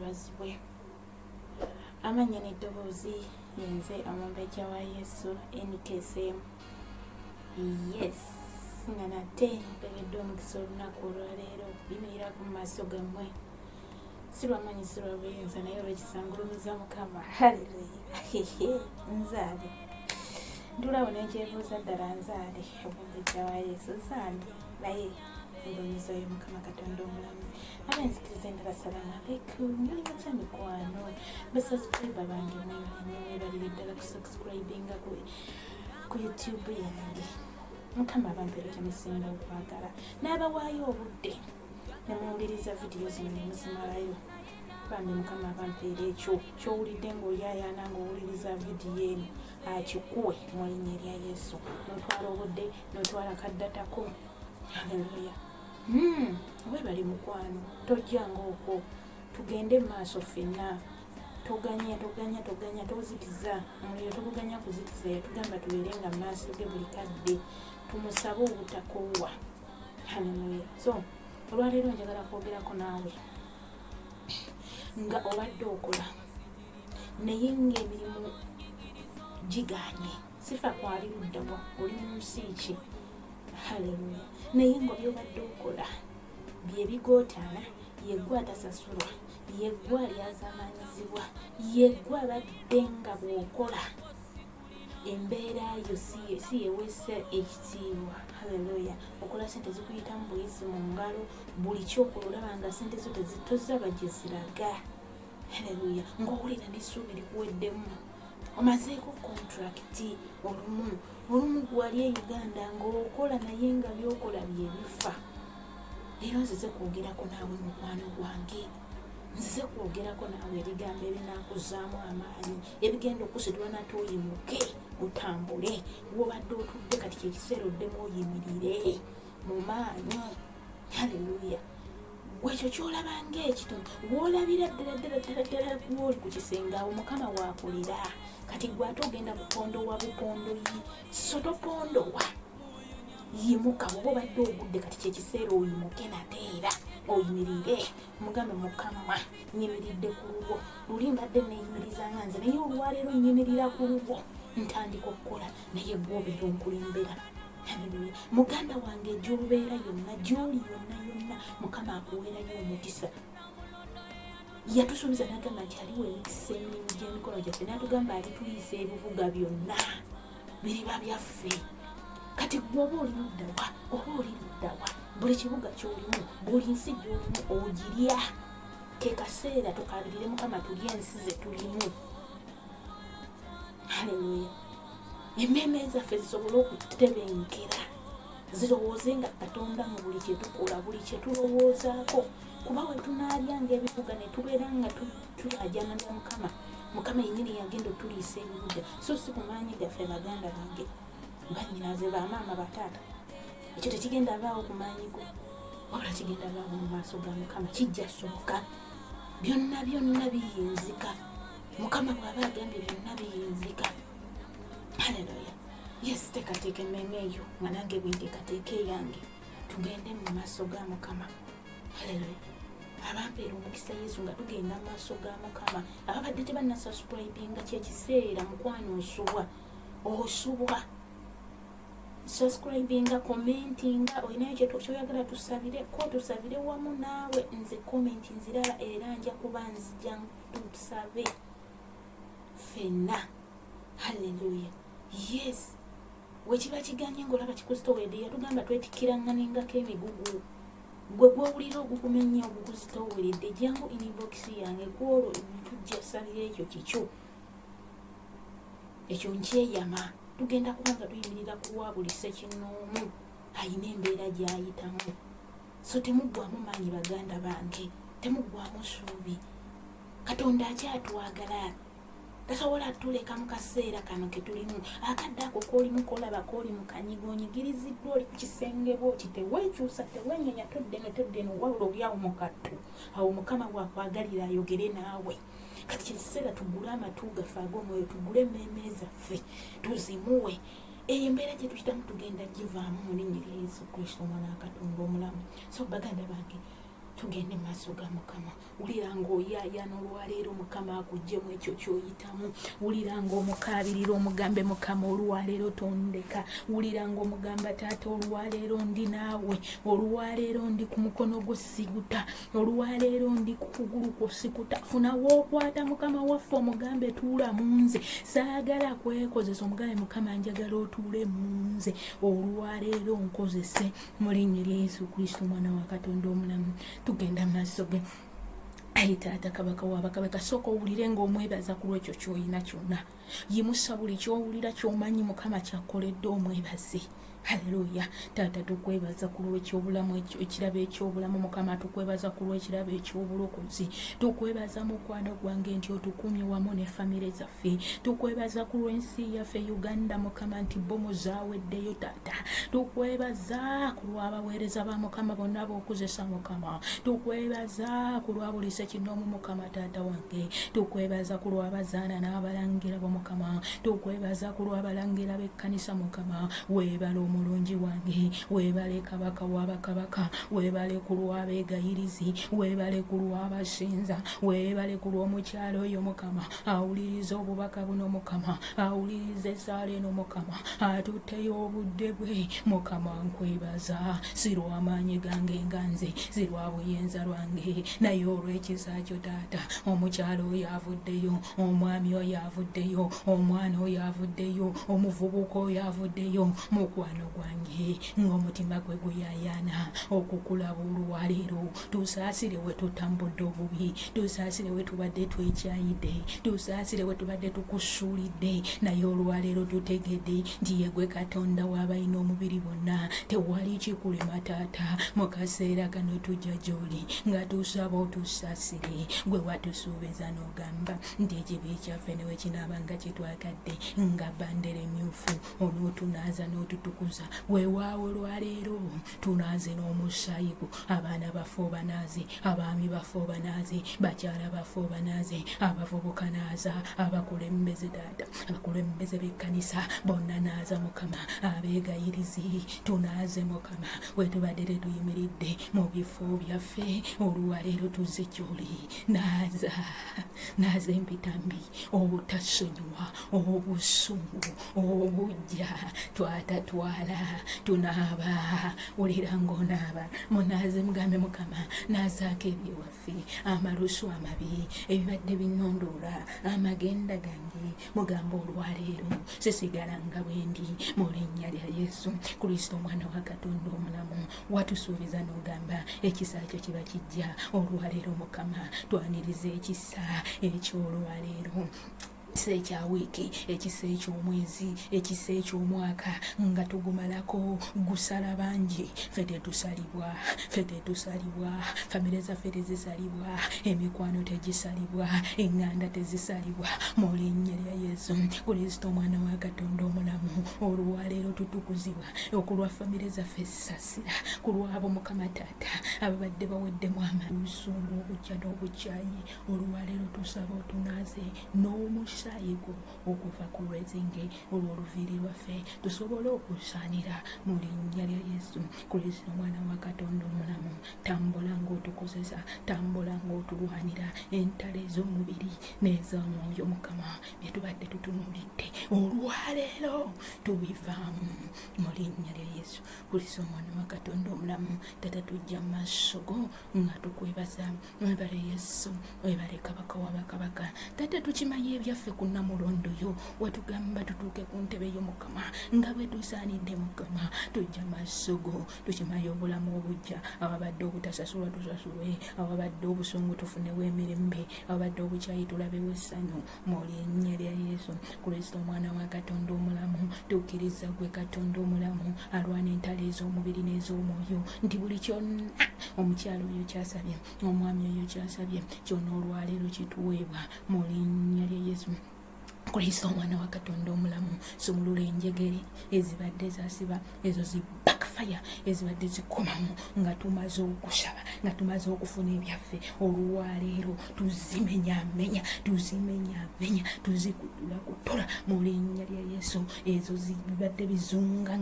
yeebazibwe. Amannya n'eddoboozi yenze omumbejja wa Yesu NKSM. Yes, nga nate mpeereddwa omukisa olunaku olwaleero bimirira ku maaso gammwe, si lwamanyi si lwa buyinza naye olw'ekisangulumiza Mukama. Haleluya. Nzaale ntulawo nekyebuuza ddala, nzaale omumbejja wa Yesu nzaale naye ndowooza oyo Mukama Katonda omulamu. Abenzikiriza endala salamu aleikum, muli mutya mikwano, basubscribe bange mwebalire ddala ku subscribinga ku YouTube yange. Mukama abampeereza musinga okwagala n'abawaayo obudde ne muwuliriza vidiyo zino ne muzimalayo. Bambi Mukama abampeera ekyo ky'owulidde ng'oyaayaana ng'owuliriza vidiyo eno akikuwe mu linnya erya Yesu, n'otwala obudde n'otwala kaddatako. Haleluya. Weebali mukwano, tojjanga okwo, tugende mu maaso ffenna. Toganya tozitiza omuliro, toganya kuzitiza. Yatugamba tubeerenga mu maaso ge buli kadde, tumusabe obutakoowa. Haleluya. So olwaleero njagala kwogerako naawe nga obadde okola naye ng'emirimu giganye, sifa kwali luddawa, oli mu nsi ki? Haleluya. Naye nga byobadde okola bye bigootaana, yeggwa atasasulwa, yeggwa alyazaamanyizibwa, yeggwa abadde nga bw'okola embeera yo si yeweesa ekitiibwa. Haleluya. Okola sente zikuyitamu buyisi mu ngalo, buli kyokola olaba nga sente zo tozaba gye ziraga. Haleluya. Ng'owulira n'essuubi likuweddemu, omazeeko kontrakiti olumu gwali e Uganda ng'okola naye nga byokola bye bifa. Leero nzize kwogerako naawe mukwano gwange, nzize kwogerako naawe ebigambo ebinaakuzaamu amaanyi, ebigenda okusitula nate oyimuke otambule. Wobadde otudde kati kyekiseera oddemu oyimirire mu maanyi. Haleluya. Gwekyo kyolabanga ekitono, woolabira ddala gwoli ku kisenge awo Mukama waakulira. Kati gwate ogenda kupondowa bupondoyi, so topondowa, yimuka. Woba obadde ogudde kati kyekiseera oyimuke nate era oyimirire, mugambe Mukama nyimiridde ku lulwo. Luli mbadde neeyimirizanga nze, naye olwaleero nyimirira ku lulwo, ntandika okukola naye gwobeera onkulembera. Haleluya. Muganda wange gy'obeera yonna, gy'oli yonna Mukama akuweerayo omukisa. Yatusuubiza n'agamba nti aliwo emikisa emirimu gy'emikono gyaffe, n'atugamba alituliisa ebibuga byonna biriba byaffe. Kati gwoba oli luddawa, oba oli luddawa, buli kibuga ky'olimu, buli nsi gy'olimu ogirya. Ke kaseera tukabirire Mukama tulye ensi ze tulimu. Haleluya. Emmeeme zaffe zisobole okutebenkera, zirowooze nga Katonda mu buli kye tukola, buli kye tulowoozaako. Kuba we tunaalyanga ebibuga ne tubeera nga tulajana ne Mukama yennyini yagenda otuliisa ebibuga, so si ku maanyi gaffe baganda bange, bannyinaze, bamaama, bataata. Ekyo tekigenda baawo ku maanyi go, wabula kigenda baawo mu maaso ga Mukama. Kijja soboka, byonna biyinzika. Mukama bw'aba agambye byonna biyinzika. Haleluya. Yes, teekateeka emmeeme eyo nga nange bwentekateeka eyange, tugende mu maaso ga Mukama. Haleluya. Abampeera omukisa Yesu nga tugenda mu maaso ga Mukama. Ababadde tebannasubscribinga kyekiseera mukwano osubwa. Subscribinga, commentinga, olinayo kyoyagala tusabire wamu naawe. Nze comment nziraba era nja kuba nzija tusabe ffenna. Haleluya. Yes. Wekiba kiganye ng'olaba kikuzitowedde, yatugamba twetikkiranganengako emigugu. Gwe gw'owulira ogukumenya ogukuzitoweredde, jangu inbox yange gwolwo tujja salira ekyo kikyo. Ekyo nkyeyama. Tugenda kuba nga tuyimirira ku lwa buli ssekinnoomu ayina embeera gy'ayitamu. So temuggwamu maanyi baganda bange, temuggwamu ssuubi. Katonda akyatwagala, tasobola tuleka mu kaseera kano ke tulimu. Akadde ako k'olimu kolaba k'oli mu kanyigo, onyigiriziddwa, oli ku kisenge bw'oti, teweekyusa, teweenyenya, todde no, wabula oli awo mu kattu. Awo Mukama bw'akwagalira ayogere naawe. Kati kiseera tugule amatu gaffe ag'omwoyo, tugule emmeeme zaffe tuzimuwe. Eyo embeera gye tuyitamu tugenda givaamu mu linnya lya Yesu Kristo, Omwana wa Katonda omulamu. So baganda bange, tugende mu maaso ga Mukama. Wulira ng'oyaayana olwaleero Mukama akuggyeemu ekyo ky'oyitamu. Wulira ng'omukaabirira omugambe Mukama olwaleero tondeka. Wulira ng'omugamba Taata olwaleero ndi naawe. Olwaleero ndi ku mukono gwo siguta. Olwaleero ndi ku kugulu kwo sikuta. Funa w'okwata Mukama waffe omugambe tuula mu nze. Saagala kwekozesa omugambe Mukama njagala otuule mu nze. Olwaleero nkozese mu linnya lya Yesu Kristo omwana wa Katonda omulamu. Tugenda mu maaso ge. Ayi Taata Kabaka w'abakabaka, sooka owulire ng'omwebaza ku lwekyo ky'olina kyonna. Yimusa buli ky'owulira ky'omanyi Mukama ky'akoledde omwebaze. Haleluya. Taata tukwebaza ku lw'ekyobulamu ekirabo ekyobulamu Mukama, tukwebaza ku lw'ekirabo ekyobulokozi. Tukwebaza mukwano gwange nti otukumye wamu ne famire zaffe. Tukwebaza ku lw'ensi yaffe Uganda Mukama nti bomu zaaweddeyo Taata. Tukwebaza ku lw'abaweereza ba Mukama bonna b'okuzesa Mukama. Tukwebaza ku lwa buli ssekinomu Mukama Taata wange. Tukwebaza ku lw'abazaana n'abalangira bo Mukama. Tukwebaza ku lw'abalangira b'ekkanisa Mukama. Weebale omulungi wange. Weebale Kabaka w'abakabaka. Weebale ku lw'abeegayirizi. Weebale ku lw'abasinza. Weebale ku lw'omukyalo oyo Mukama awuliriza obubaka buno Mukama. Awuliriza essaala eno Mukama. Atutteyo obudde bwe Mukama nkwebaza. Si lw'amaanyi gange nga nze, si lwa buyinza lwange, naye olw'ekisa kyo Taata. Omukyalo oyo avuddeyo, omwami oyo avuddeyo, omwana oyo avuddeyo, omuvubuka oyo avuddeyo. Mukwano gwange ng'omutima gwe guyaayana okukulaba olwaleero. Tusaasire we tutambudde obubi. Tusaasire we tubadde twekyayidde. Tusaasire we tubadde tukusuulidde. Naye olwaleero tutegedde nti ye gwe Katonda w'abalina omubiri bonna. Tewali kikulema Taata. Mu kaseera kano tujja gy'oli nga tusaba otusaasire. Gwe watusuubiza n'ogamba nti ekibi kyaffe ne we kinaaba nga kitwakadde nga bbandera emmyufu onootunaaza n'otutukuza. Weewaawo olwaleero tunaaze n'omusaayi gwo. Abaana baffe obanaaze, abaami baffe obanaaze, bakyala baffe obanaaze, abavubuka naaza, abakulembeze Taata, abakulembeze b'ekkanisa bonna naaza Mukama. Abeegayirizi tunaaze Mukama. We tubadde tetuyimiridde mu bifo byaffe olwaleero tuzze gy'oli. Naaza empitambi, obutasonyiwa, obusungu, obujja. Twatatwala tunaaba. Wulira ng'onaaba. Munaaze mugambe Mukama naazaako ebyewaffe, amalusu amabi ebibadde binnondoola amagenda gange. Mugamba olwaleero sisigala nga bwe ndi mu linnya lya Yesu Kristo omwana wa Katonda omulamu. Watusuubiza n'ogamba ekisa kyo kiba kijja olwaleero Mukama. Twaniriza ekisa eky'olwaleero, ekisa ekya wiiki, ekisa eky'omwezi, ekisa eky'omwaka nga tugumalako gusala bangi. Ffe tetusalibwa, ffe tetusalibwa, famire zaffe tezisalibwa, emikwano tegisalibwa, eŋŋanda tezisalibwa. Mu linnya lya Yesu Kristo omwana wa Katonda omulamu, olwaleero tutukuzibwa okulwa famire zaffe sasira ku lwabo Mukama Taata ababadde baweddemu amalusungu, obujja n'obukyayi. Olwaleero tusaba otunaaze n'omusaayi gwo okuva ku lwezinge olw'oluviiri lwaffe tusobole okusaanira mu linnya lya Yesu Kristo omwana wa Katonda omulamu. Tambula ng'otukozesa, tambula ng'otulwanira entalo ez'omubiri n'ez'omwoyo Mukama bye tubadde tutunuulidde olwaleero tubivaamu mu linnya lya Yesu Kristo omwana wa Katonda omulamu. Taata tujja mu maaso go nga tukwebaza. Webale Yesu, webale Kabaka w'abakabaka. Taata tukimanyi ebyaffe ku nnamulondo yo watugamba tutuuke ku ntebe yo Mukama nga bwe tusaanidde Mukama. Tujja maaso go tukimanyi obulamu obujja, ababadde obutasasulwa tusasulwe, ababadde obusungu tufunewo emirembe, ababadde obukyayi tulabewo essanyu mu linnya lya Yesu Kristo omwana wa Katonda omulamu. Tukkiriza gwe Katonda omulamu alwana entalo ez'omubiri n'ez'omwoyo nti buli kyonna omukyalo oyo kyasabye, omwami oyo kyasabye, kyonna olwaleero kituweebwa mu linnya lya Yesu Kristo omwana wa Katonda omulamu. Sumulula enjegere ezibadde zasiba ezo zi backfire faya ezibadde zikomamu nga tumaze okusaba nga tumaze okufuna ebyaffe olwaleero tuzimenyamenya tuzikutula kutola mu linnya lya Yesu. Ezo zibadde bizunga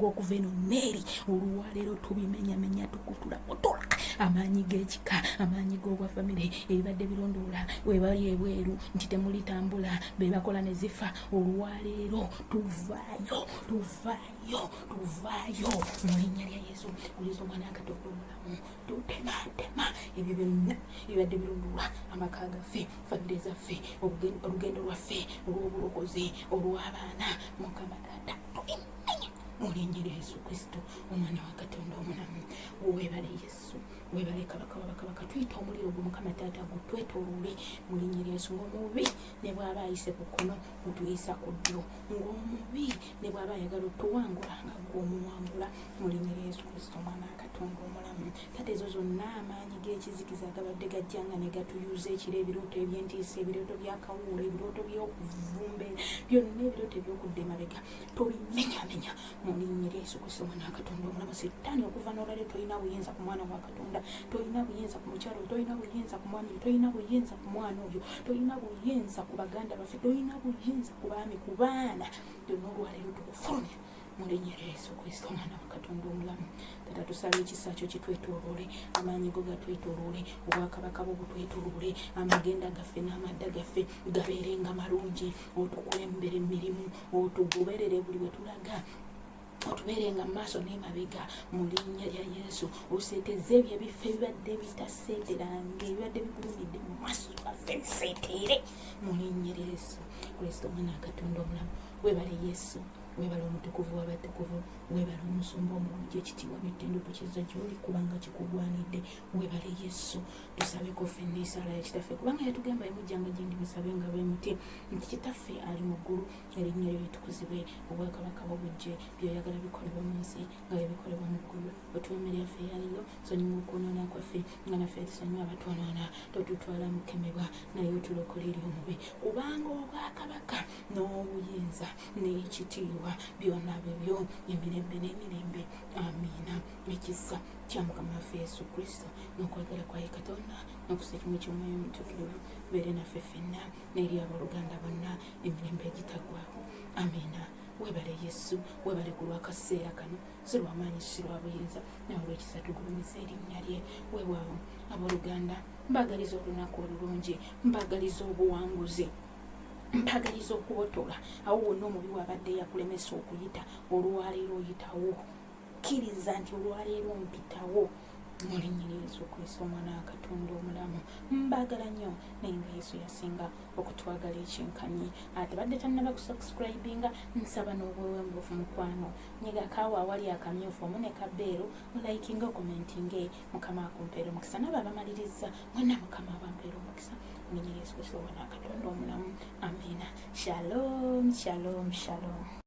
okuva eno neeri olwaleero tubimenyamenya tukutula kutola amaanyi g'ekika amaanyi g'obwa famire ebibadde birondoola webali ebweru nti temulitambula bebakola ne zifa olwaleero tuvaayo mu linnya lya Yesu. Uliza omwana Katonda omulamu tutematema ebyo byonna ebibadde birondoola amaka gaffe famire zaffe olugendo lwaffe olw'obulokozi olw'abaana Mukama Taata mu linnya lya Yesu Kristo omwana wa Katonda omulamu. Weebale Yesu, weebale kabaka wabakabaka. Tuyita omuliro gwo Mukama Taata gutwetoolole mu linnya lya Yesu. Ng'omubi ne bw'aba ayise ku kkono otuyisa ku ddyo, ng'omubi ne bw'aba ayagala otuwangula nga gw'omuwangula mu linnya lya Yesu Kristo omwana wa Katonda omulamu. Kati ezo zonna amaanyi g'ekizikiza gabadde gajjanga ne gatuyuza ekiro, ebirooto eby'entiisa, ebirooto by'akawuulo, ebirooto by'okuvumbe, byonna ebirooto eby'okudda emabega tubimenyamenya mu linnya lya Yesu Kristo omwana wa Katonda omulamu. Setaani okuva n'olwaleero tolina buyinza ku mwana wa Katonda, tolina buyinza ku mukyalo, tolina buyinza ku mwami, tolina buyinza ku mwana oyo, tolina buyinza ku baganda baffe, tolina buyinza ku baami, ku baana. Byonna olwaleero tukufulumya mu linnya lya Yesu Kristo omwana wa Katonda omulamu. Taata tusaba ekisa kyo kitwetooloole, amaanyi go gatwetooloole, obwakabaka bwo butwetooloole, amagenda gaffe n'amadda gaffe gabeerenga malungi, otukulembere emirimu, otugoberere buli we tulaga, otubeerenga mu maaso n'emabega mu linnya lya Yesu. Oseeteze ebyo ebifo ebibadde bitaseeteranga, ebibadde bikulumidde mu maaso gaffe biseetere mu linnya lya Yesu Kristo omwana wa Katonda omulamu. Weebale Yesu, weebale omutukuvu w'abatukuvu, weebale omusumba omulungi, ekitiibwa n'ettendo tukiza gy'oli kubanga kikugwanidde. Weebale Yesu, tusabeko ffenna esaala ya kitaffe kubanga yatugamba emujjanga gye ndi musabe nga bwe muti nti kitaffe ali mu ggulu, erinnya lyo litukuzibwe, obwakabaka bwo bujje, by'oyagala bikolebwa mu nsi nga bwe bikolebwa mu ggulu. Otuwe emmere yaffe eya leero, sonyiwa okwonoona kwaffe nga naffe tusonyiwa abatwonoona, totutwala mu kukemebwa naye otulokole eri omubi, kubanga obwakabaka n'obuyinza n'ekitiibwa byonna bibyo emirembe n'emirembe. Amiina. Ekisa kya Mukama waffe Yesu Kristo n'okwagala kwa Katonda n'okusa ekimu ky'omwoyo omutuukirivu beere naffe ffenna n'eri abooluganda bonna emirembe egitaggwaawo. Amiina. Weebale Yesu, weebale ku lw'akaseera kano, si lw'amaanyi si lwa buyinza naye olw'ekisa tugulumiza erinnya lye. Weewaawo abooluganda, mbaagaliza olunaku olulungi, mbaagaliza obuwanguzi, mpagaliza okubotola awo wonna omubi wabadde yakulemesa okuyita, olwaleero oyitawo. Kkiriza nti olwaleero mpitawo mu linnya lya Yesu Kristo omwana wa Katonda omulamu. Mbaagala nnyo naye nga Yesu yasinga okutwagala ekyenkanyi. Atebadde tannaba kusubscribinga, nsaba n'obwewembuufu mukwano, nyigakaawo awali akamyufu omu ne kabbeeru, olayikinga okomentinge. Mukama akumpeera omukisa, nabo abamaliriza mwenna Mukama abampeera omukisa mu linnya lya Yesu Kristo omwana wa Katonda omulamu. Amiina. Shalom, shalom, shalom.